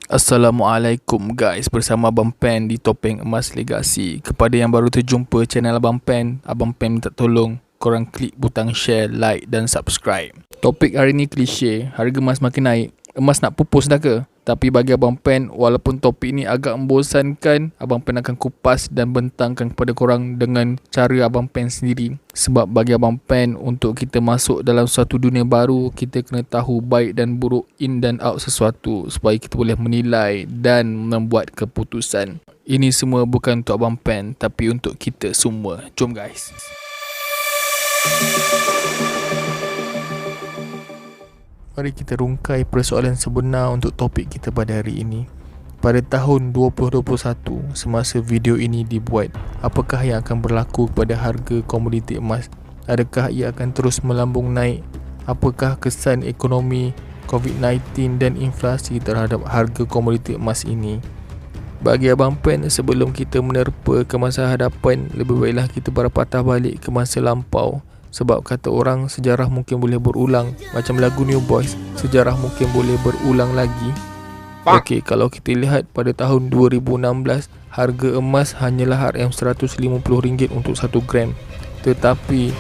Assalamualaikum guys, bersama Abang Pen di Topeng Emas Legasi. Kepada yang baru terjumpa channel Abang Pen minta tolong korang klik butang share, like dan subscribe. Topik hari ni klise, harga emas makin naik. Emas nak pupus dah ke? Tapi bagi Abang Pen, walaupun topik ni agak membosankan, Abang Pen akan kupas dan bentangkan kepada korang dengan cara Abang Pen sendiri. Sebab bagi Abang Pen, untuk kita masuk dalam suatu dunia baru, kita kena tahu baik dan buruk, in dan out sesuatu, supaya kita boleh menilai dan membuat keputusan. Ini semua bukan untuk Abang Pen, tapi untuk kita semua. Jom guys. Mari kita rungkai persoalan sebenar untuk topik kita pada hari ini. Pada tahun 2021, semasa video ini dibuat, apakah yang akan berlaku kepada harga komoditi emas? Adakah ia akan terus melambung naik? Apakah kesan ekonomi COVID-19 dan inflasi terhadap harga komoditi emas ini? Bagi Abang Pen, sebelum kita menerpa ke masa hadapan, lebih baiklah kita berpatah balik ke masa lampau. Sebab kata orang, sejarah mungkin boleh berulang. Macam lagu New Boys, sejarah mungkin boleh berulang lagi. Okey, kalau kita lihat pada tahun 2016, harga emas hanyalah RM150 untuk 1 gram. Tetapi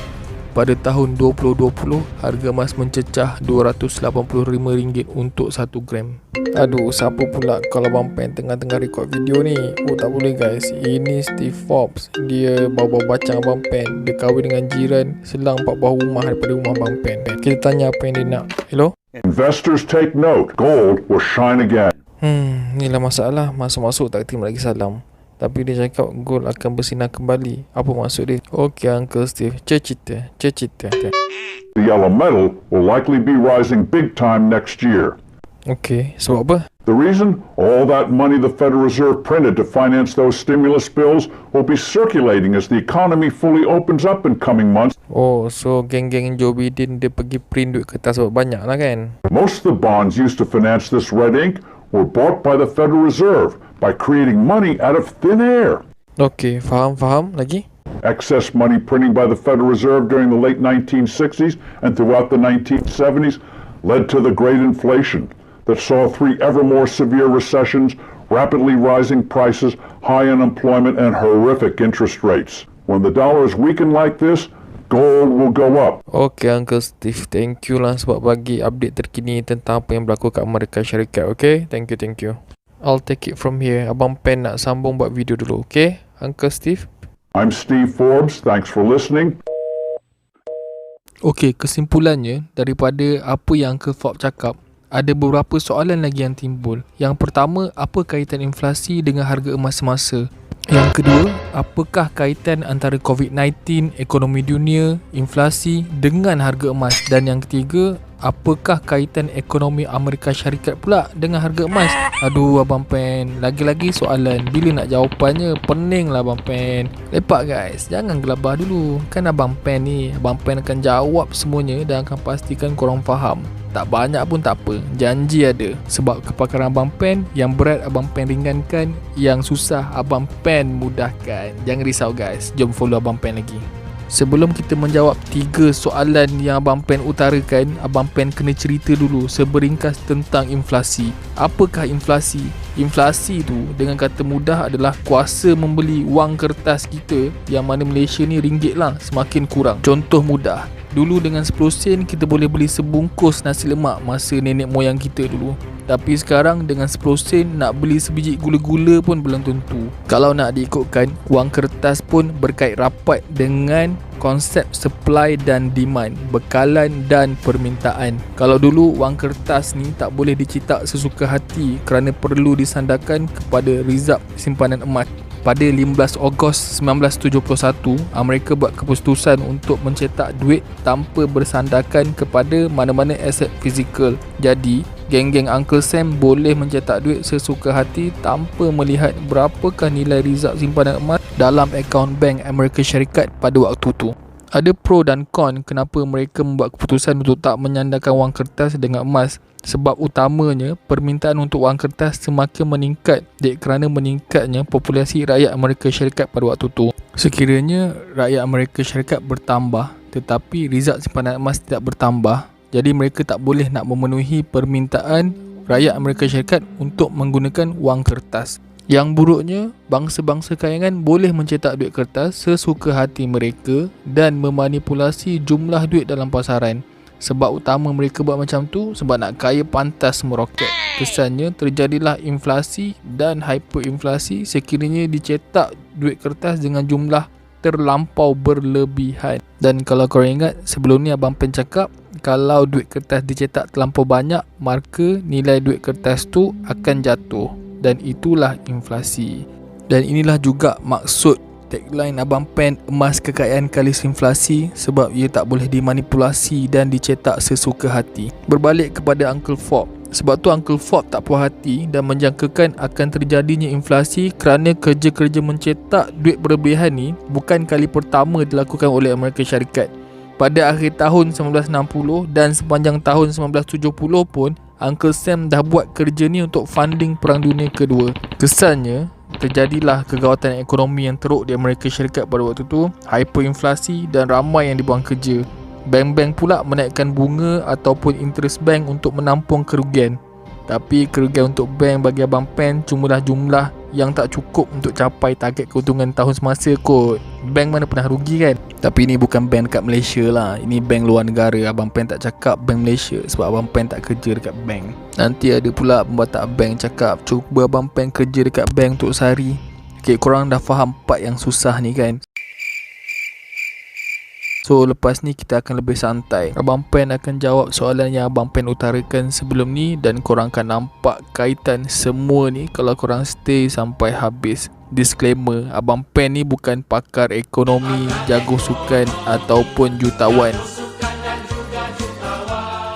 pada tahun 2020, harga emas mencecah RM285 untuk 1 gram. Aduh, siapa pula kalau Abang Pen tengah-tengah record video ni? Oh, tak boleh guys. Ini Steve Forbes. Dia bawa bacang Abang Pen. Dia kahwin dengan jiran selang 4 buah rumah daripada rumah Abang Pen. Kita tanya apa yang dia nak. Hello? Investors take note. Gold will shine again. Inilah masalah. Masuk-masuk tak terima lagi salam. Tapi dia cakap gold akan bersinar kembali. Apa maksud dia? Okey Uncle Steve, cerita. The yellow metal will likely be rising big time next year. Okey, sebab apa? The reason? All that money the Federal Reserve printed to finance those stimulus bills will be circulating as the economy fully opens up in coming months. Oh, so geng-geng Joe Biden dia pergi print duit kertas sebab banyak lah kan? Most of the bonds used to finance this red ink were bought by the Federal Reserve by creating money out of thin air. Okey, faham. Lagi? Excess money printing by the Federal Reserve during the late 1960s and throughout the 1970s led to the Great Inflation that saw 3 ever more severe recessions, rapidly rising prices, high unemployment, and horrific interest rates. When the dollar is weakened like this, gold will go up. Okey Uncle Steve, thank you lah sebab bagi update terkini tentang apa yang berlaku kat Amerika Syarikat. Okay, thank you. I'll take it from here. Abang Pen nak sambung buat video dulu. Okay, Uncle Steve? I'm Steve Forbes. Thanks for listening. Okey, kesimpulannya daripada apa yang Uncle Forbes cakap, ada beberapa soalan lagi yang timbul. Yang pertama, apa kaitan inflasi dengan harga emas semasa? Yang kedua, apakah kaitan antara COVID-19, ekonomi dunia, inflasi dengan harga emas? Dan yang ketiga, apakah kaitan ekonomi Amerika Syarikat pula dengan harga emas? Aduh Abang Pen, lagi-lagi soalan. Bila nak jawapannya? Pening lah Abang Pen. Lepak guys, jangan gelabah dulu. Kan Abang Pen ni, Abang Pen akan jawab semuanya dan akan pastikan korang faham. Tak banyak pun tak apa, janji ada. Sebab kepakaran Abang Pen, yang berat Abang Pen ringankan, yang susah Abang Pen mudahkan. Jangan risau guys, jom follow Abang Pen lagi. Sebelum kita menjawab 3 soalan yang Abang Pen utarakan, Abang Pen kena cerita dulu seberingkas tentang inflasi. Apakah inflasi? Inflasi tu dengan kata mudah adalah kuasa membeli wang kertas kita, yang mana Malaysia ni ringgit lah, semakin kurang. Contoh mudah, dulu dengan 10 sen kita boleh beli sebungkus nasi lemak masa nenek moyang kita dulu. Tapi sekarang dengan 10 sen nak beli sebiji gula-gula pun belum tentu. Kalau nak diikutkan, wang kertas pun berkait rapat dengan konsep supply dan demand, bekalan dan permintaan. Kalau dulu wang kertas ni tak boleh dicetak sesuka hati kerana perlu disandarkan kepada rizab simpanan emas. Pada 15 Ogos 1971, Amerika buat keputusan untuk mencetak duit tanpa bersandarkan kepada mana-mana aset fizikal. Jadi, geng-geng Uncle Sam boleh mencetak duit sesuka hati tanpa melihat berapakah nilai rizab simpanan emas dalam akaun bank Amerika Syarikat pada waktu tu. Ada pro dan con kenapa mereka membuat keputusan untuk tak menyandarkan wang kertas dengan emas. Sebab utamanya, permintaan untuk wang kertas semakin meningkat kerana meningkatnya populasi rakyat Amerika Syarikat pada waktu itu. Sekiranya rakyat Amerika Syarikat bertambah tetapi rizab simpanan emas tidak bertambah, jadi mereka tak boleh nak memenuhi permintaan rakyat Amerika Syarikat untuk menggunakan wang kertas. Yang buruknya, bangsa-bangsa kayangan boleh mencetak duit kertas sesuka hati mereka dan memanipulasi jumlah duit dalam pasaran. Sebab utama mereka buat macam tu sebab nak kaya pantas meroket. Kesannya terjadilah inflasi dan hyperinflasi sekiranya dicetak duit kertas dengan jumlah terlampau berlebihan. Dan kalau korang ingat, sebelum ni Abang Pen cakap kalau duit kertas dicetak terlampau banyak, maka nilai duit kertas tu akan jatuh, dan itulah inflasi. Dan inilah juga maksud tagline Abang Pen, emas kekayaan kalis inflasi, sebab ia tak boleh dimanipulasi dan dicetak sesuka hati. Berbalik kepada Uncle Fob, sebab tu Uncle Fob tak puas hati dan menjangkakan akan terjadinya inflasi kerana kerja-kerja mencetak duit berlebihan ni bukan kali pertama dilakukan oleh Amerika Syarikat. Pada akhir tahun 1960 dan sepanjang tahun 1970 pun, Uncle Sam dah buat kerja ni untuk funding Perang Dunia Kedua. Kesannya, terjadilah kegawatan ekonomi yang teruk di Amerika Syarikat pada waktu tu, hyperinflasi dan ramai yang dibuang kerja. Bank-bank pula menaikkan bunga ataupun interest bank untuk menampung kerugian. Tapi kerugian untuk bank bagi Abang Pen cumalah jumlah yang tak cukup untuk capai target keuntungan tahun semasa kot. Bank mana pernah rugi kan? Tapi ini bukan bank dekat Malaysia lah, ini bank luar negara. Abang Pen tak cakap bank Malaysia sebab Abang Pen tak kerja dekat bank. Nanti ada pula pembatak bank cakap cuba Abang Pen kerja dekat bank untuk sehari. Okay, korang dah faham part yang susah ni kan? So lepas ni kita akan lebih santai. Abang Pen akan jawab soalan yang Abang Pen utarakan sebelum ni, dan korang akan nampak kaitan semua ni kalau korang stay sampai habis. Disclaimer, Abang Pen ni bukan pakar ekonomi, jago sukan ataupun jutawan.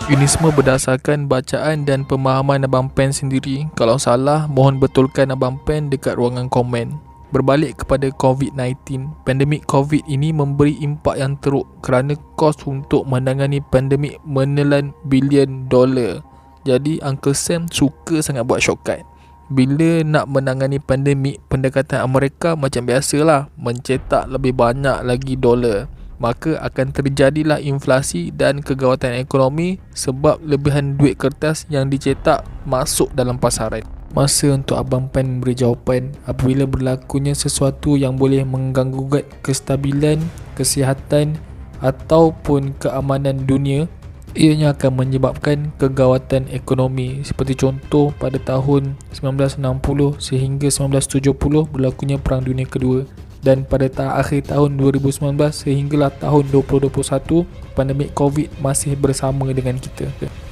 Ini semua berdasarkan bacaan dan pemahaman Abang Pen sendiri. Kalau salah, mohon betulkan Abang Pen dekat ruangan komen. Berbalik kepada COVID-19, pandemik COVID ini memberi impak yang teruk kerana kos untuk menangani pandemik menelan bilion dolar. Jadi Uncle Sam suka sangat buat shortcut. Bila nak menangani pandemik, pendekatan Amerika macam biasalah, mencetak lebih banyak lagi dolar. Maka akan terjadilah inflasi dan kegawatan ekonomi sebab lebihan duit kertas yang dicetak masuk dalam pasaran. Masa untuk Abang Pen memberi jawapan apabila berlakunya sesuatu yang boleh mengganggu kestabilan, kesihatan ataupun keamanan dunia. Ianya akan menyebabkan kegawatan ekonomi. Seperti contoh pada tahun 1960 sehingga 1970 berlakunya Perang Dunia Kedua. Dan pada akhir tahun 2019 sehinggalah tahun 2021, pandemik COVID masih bersama dengan kita.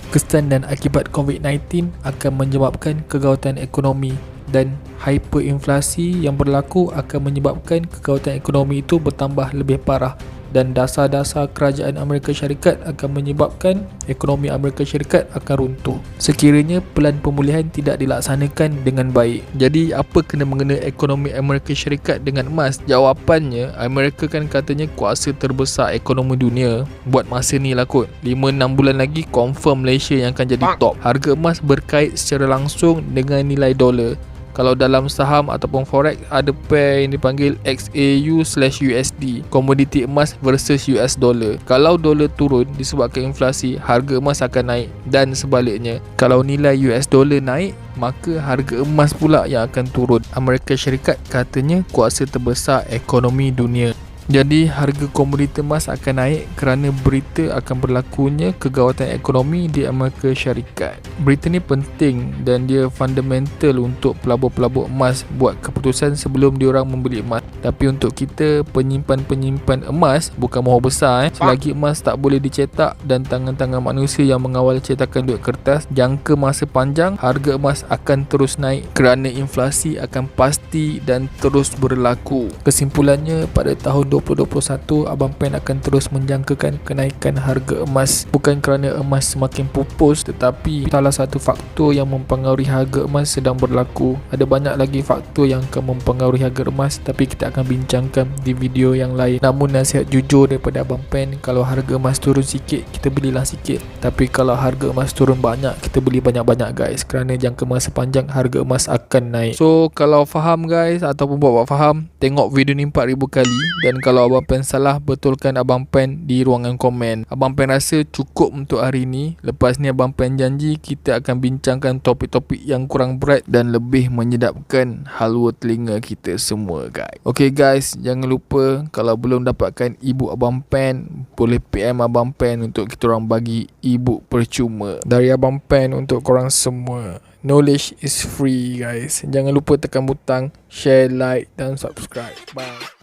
Kesan dan akibat COVID-19 akan menyebabkan kegawatan ekonomi, dan hyperinflasi yang berlaku akan menyebabkan kegawatan ekonomi itu bertambah lebih parah, dan dasar-dasar kerajaan Amerika Syarikat akan menyebabkan ekonomi Amerika Syarikat akan runtuh sekiranya pelan pemulihan tidak dilaksanakan dengan baik. Jadi apa kena-mengena ekonomi Amerika Syarikat dengan emas? Jawapannya, Amerika kan katanya kuasa terbesar ekonomi dunia. Buat masa ni lah kot, 5-6 bulan lagi confirm Malaysia yang akan jadi top. Harga emas berkait secara langsung dengan nilai dolar. Kalau dalam saham ataupun forex, ada pair yang dipanggil XAU/USD, komoditi emas versus US dollar. Kalau dolar turun disebabkan inflasi, harga emas akan naik, dan sebaliknya. Kalau nilai US dollar naik, maka harga emas pula yang akan turun. Amerika Syarikat katanya kuasa terbesar ekonomi dunia. Jadi harga komoditi emas akan naik kerana berita akan berlakunya kegawatan ekonomi di Amerika Syarikat. Berita ni penting dan dia fundamental untuk pelabur-pelabur emas buat keputusan sebelum diorang membeli emas. Tapi untuk kita penyimpan-penyimpan emas, bukan mohon besar selagi emas tak boleh dicetak dan tangan-tangan manusia yang mengawal cetakan duit kertas, jangka masa panjang harga emas akan terus naik kerana inflasi akan pasti dan terus berlaku. Kesimpulannya, pada tahun 2021, Abang Pen akan terus menjangkakan kenaikan harga emas, bukan kerana emas semakin pupus, tetapi salah satu faktor yang mempengaruhi harga emas sedang berlaku. Ada banyak lagi faktor yang akan mempengaruhi harga emas, tapi kita akan bincangkan di video yang lain. Namun nasihat jujur daripada Abang Pen, kalau harga emas turun sikit, kita belilah sikit. Tapi kalau harga emas turun banyak, kita beli banyak-banyak guys, kerana jangka masa panjang harga emas akan naik. So kalau faham guys, ataupun buat faham, tengok video ni 4000 kali. Dan kalau Abang Pen salah, betulkan Abang Pen di ruangan komen. Abang Pen rasa cukup untuk hari ni. Lepas ni Abang Pen janji kita akan bincangkan topik-topik yang kurang berat dan lebih menyedapkan halwa telinga kita semua, guys. Okay guys, jangan lupa kalau belum dapatkan ebook Abang Pen, boleh PM Abang Pen untuk kita orang bagi ebook percuma dari Abang Pen untuk korang semua. Knowledge is free guys. Jangan lupa tekan butang share, like dan subscribe. Bye.